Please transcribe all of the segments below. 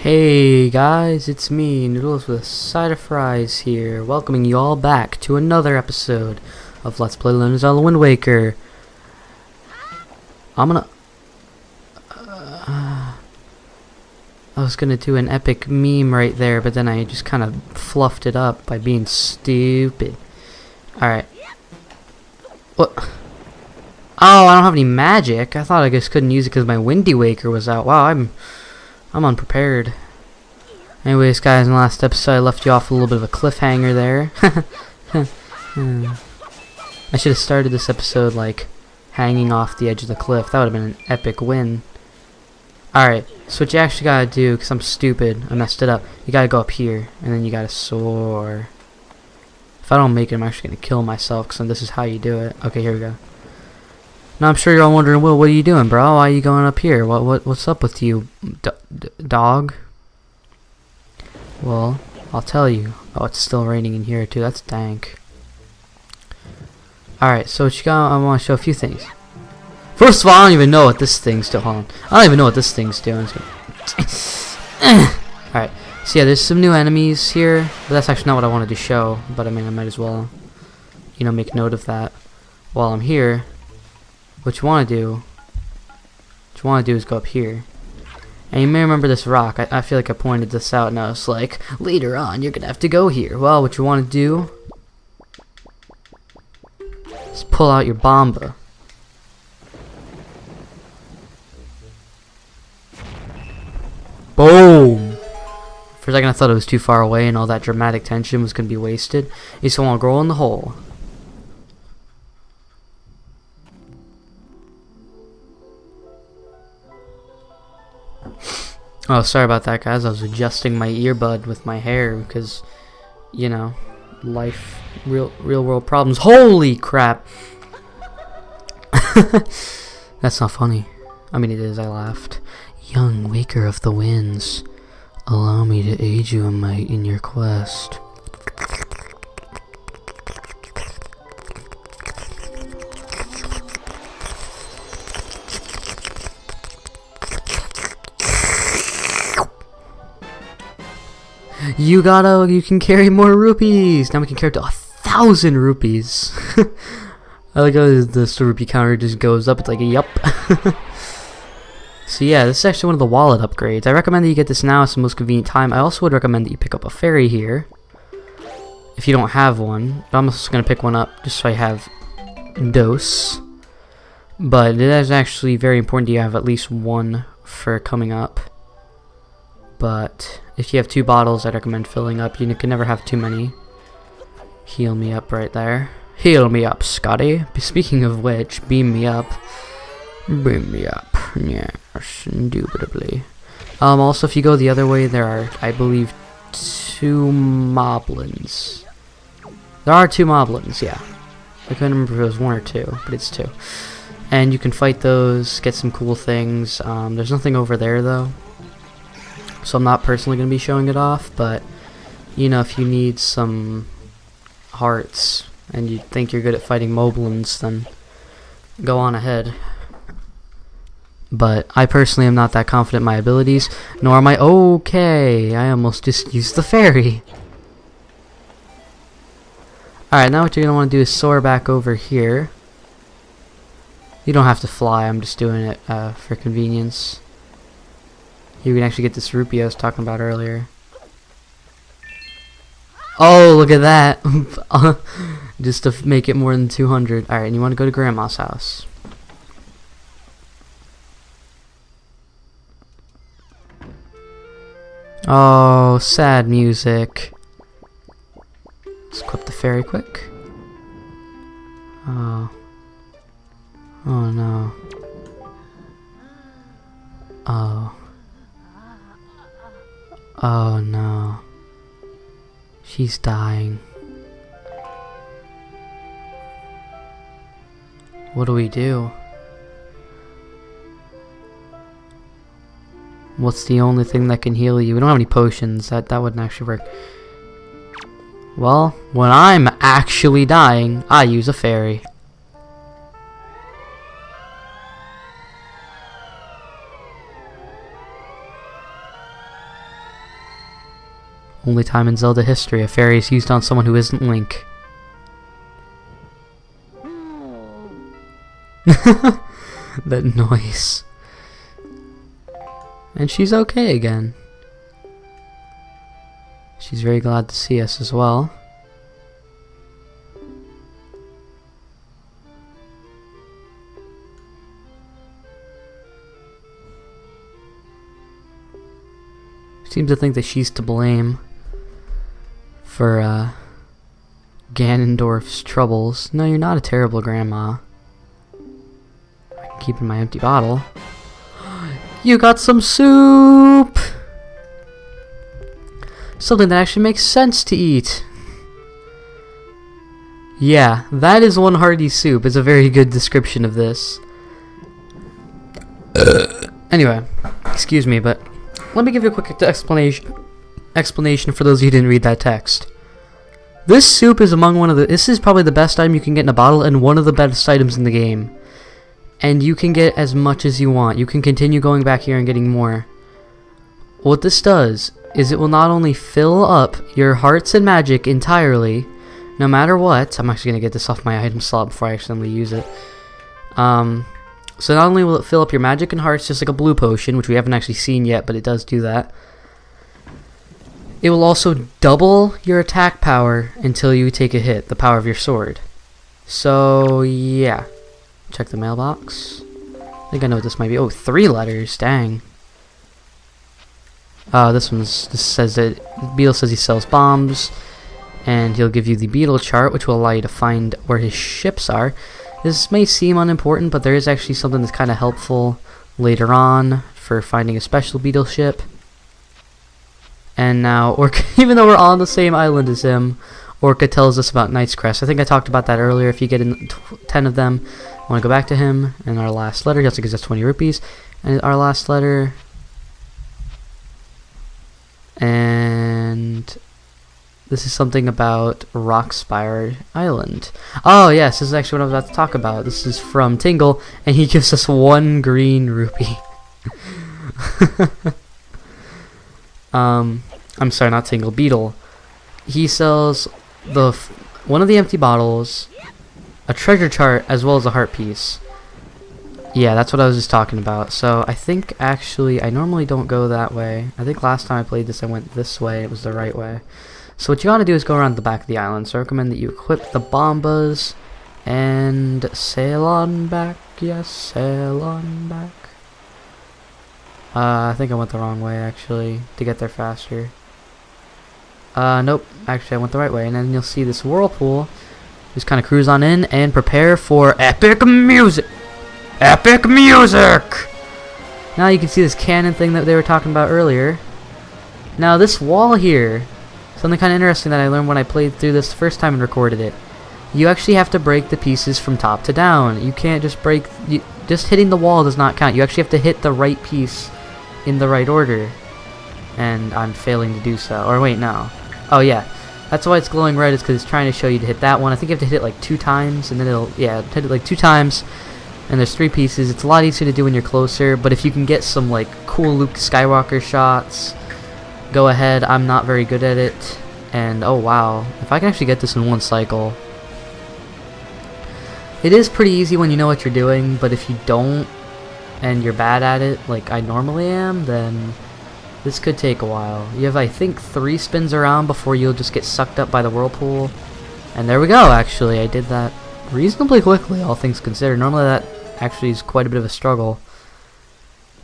Hey guys, it's me, Noodles with a side of fries here, welcoming you all back to another episode of Let's Play Legend of Zelda Wind Waker. I was gonna do an epic meme right there, but then I just kind of fluffed it up by being stupid. Alright. What? Oh, I don't have any magic. I thought I just couldn't use it because my Windy Waker was out. Wow, I'm unprepared. Anyways, guys, in the last episode I left you off a little bit of a cliffhanger there. I should have started this episode like hanging off the edge of the cliff. That would have been an epic win. Alright, so what you actually gotta do, because I'm stupid, I messed it up. You gotta go up here, and then you gotta soar. If I don't make it, I'm actually gonna kill myself, because this is how you do it. Okay, here we go. Now I'm sure you're all wondering, Will, what are you doing, bro? Why are you going up here? What's up with you, dog? Well, I'll tell you. Oh, it's still raining in here too. That's dank. Alright, so what you got? I want to show a few things. First of all, I don't even know what this thing's doing. Hold on. I don't even know what this thing's doing. Alright, so yeah, there's some new enemies here. But that's actually not what I wanted to show. But I mean, I might as well, make note of that while I'm here. What you want to do is go up here. And you may remember this rock. I feel like I pointed this out and I was like, later on you're gonna have to go here. Well, what you want to do is pull out your bomba. Boom! For a second I thought it was too far away and all that dramatic tension was gonna be wasted. You just want to go in the hole. Oh, sorry about that, guys. I was adjusting my earbud with my hair because, life, real world problems. Holy crap! That's not funny. I mean, it is. I laughed. Young Waker of the Winds, allow me to aid you in your quest. You can carry more rupees! Now we can carry up to 1,000 rupees! I like how the rupee counter just goes up, it's like, yup. So yeah, this is actually one of the wallet upgrades. I recommend that you get this now, it's the most convenient time. I also would recommend that you pick up a fairy here, if you don't have one. But I'm just going to pick one up, just so I have dose. But it is actually very important that you have at least one for coming up. But if you have 2 bottles, I'd recommend filling up. You can never have too many. Heal me up right there. Heal me up, Scotty. Speaking of which, beam me up. Beam me up. Yes, indubitably. Also, if you go the other way, there are, I believe, 2 moblins. There are 2 moblins, yeah. I couldn't remember if it was 1 or 2, but it's 2. And you can fight those, get some cool things. There's nothing over there, though. So I'm not personally going to be showing it off, but, if you need some hearts and you think you're good at fighting moblins, then go on ahead. But I personally am not that confident in my abilities, nor am I okay. I almost just used the fairy. Alright, now what you're going to want to do is soar back over here. You don't have to fly, I'm just doing it for convenience. You can actually get this rupee I was talking about earlier. Oh, look at that! Just to make it more than 200. Alright, and you want to go to Grandma's house. Oh, sad music. Let's equip the fairy quick. Oh. Oh no. Oh. Oh no. She's dying. What do we do? What's the only thing that can heal you? We don't have any potions. That wouldn't actually work. Well, when I'm actually dying, I use a fairy. Only time in Zelda history a fairy is used on someone who isn't Link. That noise. And she's okay again. She's very glad to see us as well. Seems to think that she's to blame for Ganondorf's troubles. No, you're not a terrible grandma. I'm keeping my empty bottle. You got some soup! Something that actually makes sense to eat. Yeah, that is one hearty soup. It's a very good description of this. Anyway, excuse me, but let me give you a quick explanation for those of you who didn't read that text. This soup is this is probably the best item you can get in a bottle and one of the best items in the game. And you can get as much as you want. You can continue going back here and getting more. What this does is it will not only fill up your hearts and magic entirely, no matter what. I'm actually going to get this off my item slot before I accidentally use it. So not only will it fill up your magic and hearts just like a blue potion, which we haven't actually seen yet, but it does do that. It will also double your attack power until you take a hit, the power of your sword. So, yeah. Check the mailbox. I think I know what this might be. Oh, 3 letters. Dang. This says that Beetle says he sells bombs, and he'll give you the Beetle chart, which will allow you to find where his ships are. This may seem unimportant, but there is actually something that's kind of helpful later on for finding a special Beetle ship. And now, Orca, even though we're on the same island as him, Orca tells us about Knight's Crest. I think I talked about that earlier. If you get 10 of them, I want to go back to him. And our last letter, he also gives us 20 rupees. And our last letter. And this is something about Rockspire Island. Oh yes, this is actually what I was about to talk about. This is from Tingle, and he gives us 1 green rupee. I'm sorry, not Tingle, Beetle. He sells one of the empty bottles, a treasure chart, as well as a heart piece. Yeah, that's what I was just talking about. So I think actually I normally don't go that way. I think last time I played this I went this way. It was the right way. So what you gotta do is go around the back of the island. So I recommend that you equip the bombas and sail on back. Yes, sail on back. I think I went the wrong way actually to get there faster. Nope. Actually, I went the right way. And then you'll see this whirlpool. Just kind of cruise on in and prepare for epic music. Epic music! Now you can see this cannon thing that they were talking about earlier. Now this wall here, something kind of interesting that I learned when I played through this the first time and recorded it. You actually have to break the pieces from top to down. You can't just break... just hitting the wall does not count. You actually have to hit the right piece in the right order. And I'm failing to do so. Or wait, no. Oh yeah. That's why it's glowing red, is because it's trying to show you to hit that one. I think you have to hit it like 2 times, and then it'll... yeah, hit it like 2 times. And there's 3 pieces. It's a lot easier to do when you're closer, but if you can get some like cool Luke Skywalker shots, go ahead. I'm not very good at it. And oh wow, if I can actually get this in 1 cycle. It is pretty easy when you know what you're doing, but if you don't and you're bad at it like I normally am, then this could take a while. You have, I think, 3 spins around before you'll just get sucked up by the whirlpool. And there we go, actually. I did that reasonably quickly, all things considered. Normally that actually is quite a bit of a struggle.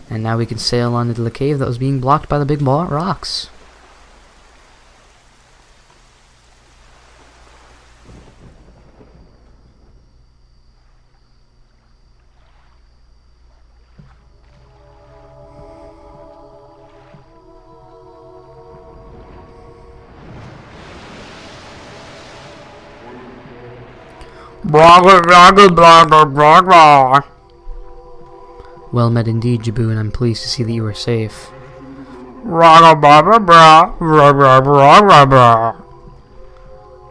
And now we can sail on into the cave that was being blocked by the big rocks. Well met indeed, Jabu, and I'm pleased to see that you are safe.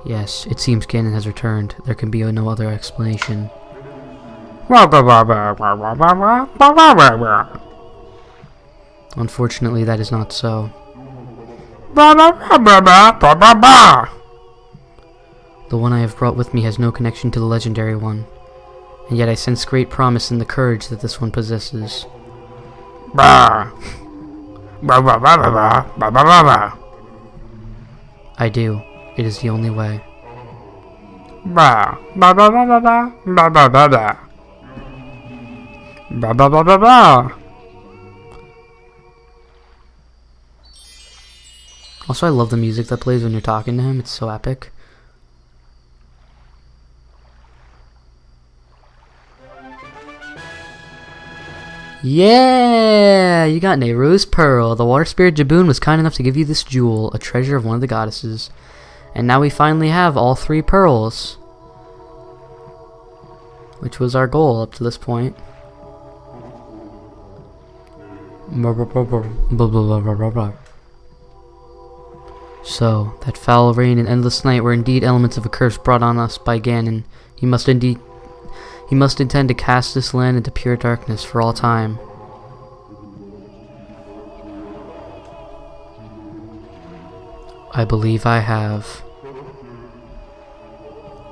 Yes, it seems Ganon has returned. There can be no other explanation. Unfortunately, that is not so. The one I have brought with me has no connection to the legendary one, and yet I sense great promise in the courage that this one possesses. I do. It is the only way. Also, I love the music that plays when you're talking to him. It's so epic. Yeah! You got Nehru's Pearl. The water spirit Jaboon was kind enough to give you this jewel, a treasure of one of the goddesses. And now we finally have all 3 pearls. Which was our goal up to this point. So, that foul rain and endless night were indeed elements of a curse brought on us by Ganon. He must intend to cast this land into pure darkness for all time. I believe I have.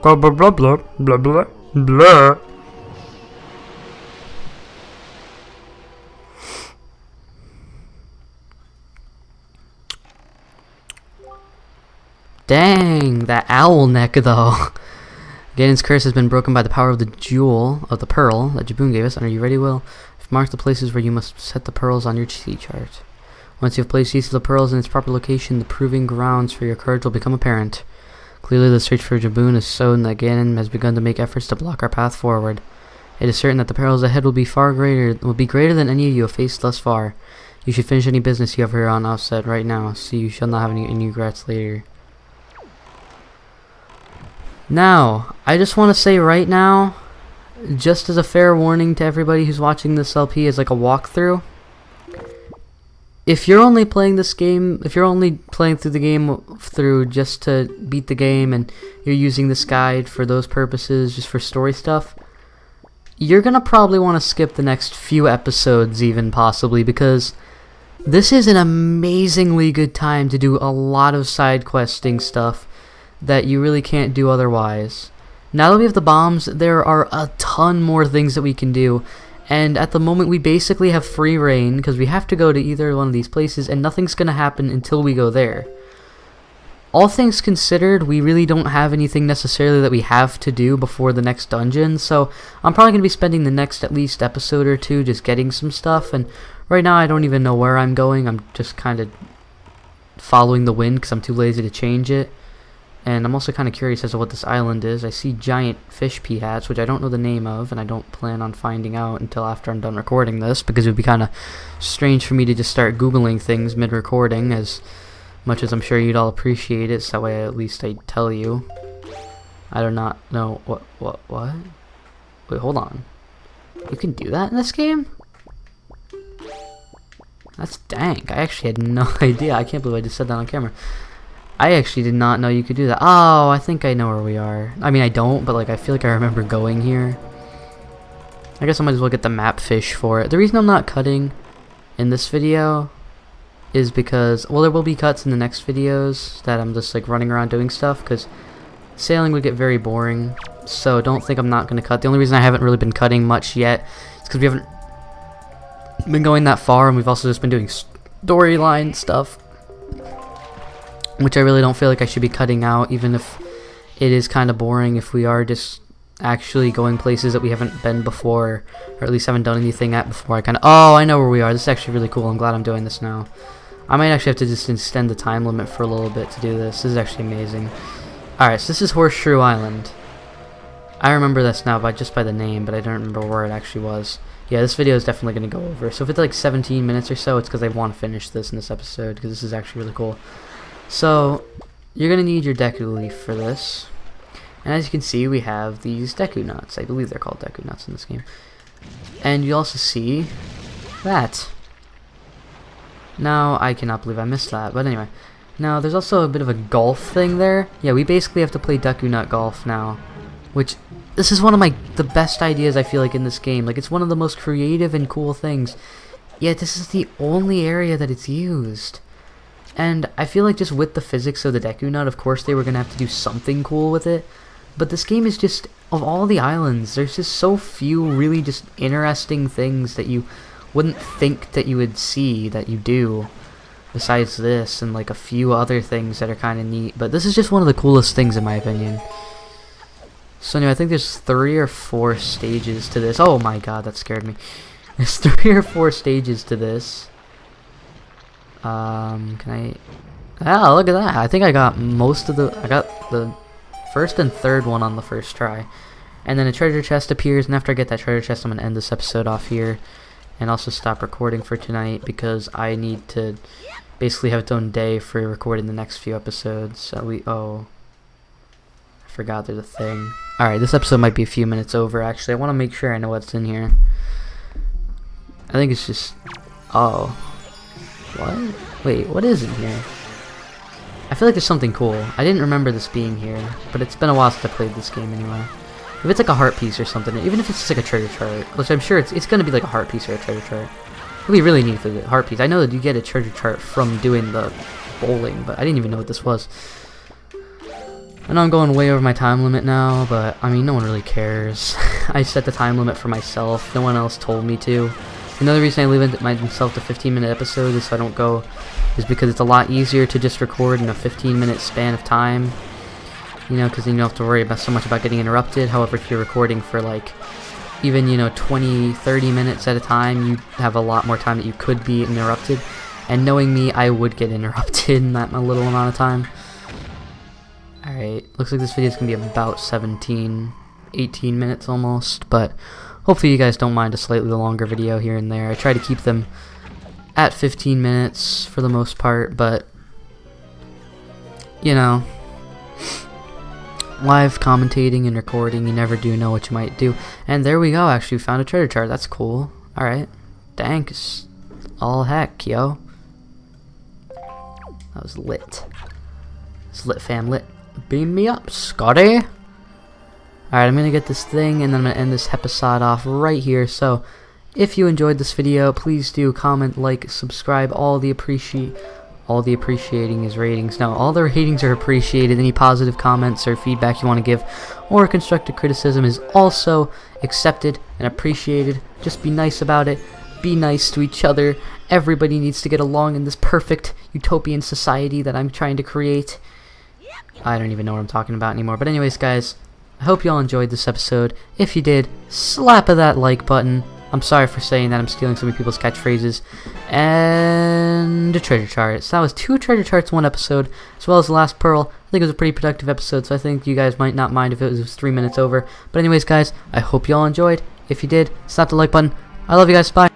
Blah blah blah blah blah blah blah. Dang, that owl neck though. Ganon's curse has been broken by the power of the jewel of the pearl that Jaboon gave us. And are you ready, Will? I've marked the places where you must set the pearls on your sea chart. Once you have placed each of the pearls in its proper location, the proving grounds for your courage will become apparent. Clearly, the search for Jaboon is shown that Ganon has begun to make efforts to block our path forward. It is certain that the perils ahead will be greater than any of you have faced thus far. You should finish any business you have here on offset right now, so you shall not have any regrets later. Now, I just want to say right now, just as a fair warning to everybody who's watching this LP as like a walkthrough, if you're only playing this game, if you're only playing through the game through just to beat the game and you're using this guide for those purposes, just for story stuff, you're gonna probably want to skip the next few episodes even possibly, because this is an amazingly good time to do a lot of side questing stuff that you really can't do otherwise. Now that we have the bombs, there are a ton more things that we can do, and at the moment we basically have free reign because we have to go to either one of these places and nothing's gonna happen until we go there. All things considered, we really don't have anything necessarily that we have to do before the next dungeon, so I'm probably going to be spending the next at least episode or 2 just getting some stuff, and right now I don't even know where I'm going. I'm just kind of following the wind because I'm too lazy to change it. And I'm also kind of curious as to what this island is. I see giant fish pea hats, which I don't know the name of, and I don't plan on finding out until after I'm done recording this, because it would be kind of strange for me to just start Googling things mid-recording, as much as I'm sure you'd all appreciate it, so that way at least I tell you. I do not know what? Wait, hold on. You can do that in this game? That's dank. I actually had no idea. I can't believe I just said that on camera. I actually did not know you could do that. Oh, I think I know where we are. I mean, I don't, but like I feel like I remember going here. I guess I might as well get the map fish for it. The reason I'm not cutting in this video is because, well, there will be cuts in the next videos that I'm just like running around doing stuff, because sailing would get very boring. So don't think I'm not going to cut. The only reason I haven't really been cutting much yet is because we haven't been going that far, and we've also just been doing storyline stuff, which I really don't feel like I should be cutting out, even if it is kind of boring if we are just actually going places that we haven't been before, or at least haven't done anything at before. Oh, I know where we are. This is actually really cool. I'm glad I'm doing this now. I might actually have to just extend the time limit for a little bit to do this. This is actually amazing. Alright, so this is Horseshoe Island. I remember this now just by the name, but I don't remember where it actually was. Yeah, this video is definitely going to go over. So if it's like 17 minutes or so, it's because I want to finish this in this episode, because this is actually really cool. So, you're going to need your Deku Leaf for this. And as you can see, we have these Deku Nuts. I believe they're called Deku Nuts in this game. And you also see that. Now, I cannot believe I missed that. But anyway. Now, there's also a bit of a golf thing there. Yeah, we basically have to play Deku Nut Golf now. Which, this is one of the best ideas I feel like in this game. Like, it's one of the most creative and cool things. Yet, this is the only area that it's used. And I feel like just with the physics of the Deku Nut, of course they were going to have to do something cool with it. But this game is just, of all the islands, there's just so few really just interesting things that you wouldn't think that you would see that you do. Besides this and like a few other things that are kind of neat. But this is just one of the coolest things in my opinion. So anyway, I think there's 3 or 4 stages to this. Oh my god, that scared me. There's 3 or 4 stages to this. Can I... Ah, look at that. I think I got most of the... I got the first and third one on the first try. And then a treasure chest appears, and after I get that treasure chest, I'm going to end this episode off here. And also stop recording for tonight, because I need to basically have its own day for recording the next few episodes. Oh. I forgot there's a thing. Alright, this episode might be a few minutes over, actually. I want to make sure I know what's in here. I think it's just... Oh. What? Wait, what is in here? I feel like there's something cool. I didn't remember this being here, but it's been a while since I played this game anyway. If it's like a heart piece or something, even if it's just like a treasure chart, which I'm sure it's gonna be like a heart piece or a treasure chart. It'd be really neat for the heart piece. I know that you get a treasure chart from doing the bowling, but I didn't even know what this was. I know I'm going way over my time limit now, but I mean, no one really cares. I set the time limit for myself. No one else told me to. Another reason I limit myself to 15-minute episodes is so I don't go, is because it's a lot easier to just record in a 15-minute span of time. You know, because then you don't have to worry about so much about getting interrupted. However, if you're recording for like even, you know, 20-30 minutes at a time, you have a lot more time that you could be interrupted. And knowing me, I would get interrupted in that little amount of time. Alright, looks like this video is going to be about 18 minutes almost, but hopefully you guys don't mind a slightly longer video here and there. I try to keep them at 15 minutes for the most part, but, you know, live commentating and recording, you never do know what you might do. And there we go, actually, we found a treasure chart. That's cool. Alright. Thanks. All heck, yo. That was lit. It's lit, fam, lit. Beam me up, Scotty. Alright, I'm gonna get this thing, and then I'm gonna end this episode off right here. So, if you enjoyed this video, please do comment, like, subscribe. All the appreciating is ratings. Now, all the ratings are appreciated. Any positive comments or feedback you want to give, or constructive criticism is also accepted and appreciated. Just be nice about it. Be nice to each other. Everybody needs to get along in this perfect utopian society that I'm trying to create. I don't even know what I'm talking about anymore. But anyways, guys, I hope y'all enjoyed this episode. If you did, slap of that like button. I'm sorry for saying that I'm stealing so many people's catchphrases. And a treasure chart. So that was 2 treasure charts in one episode, as well as the last pearl. I think it was a pretty productive episode, so I think you guys might not mind if it was 3 minutes over. But anyways, guys, I hope y'all enjoyed. If you did, slap the like button. I love you guys. Bye.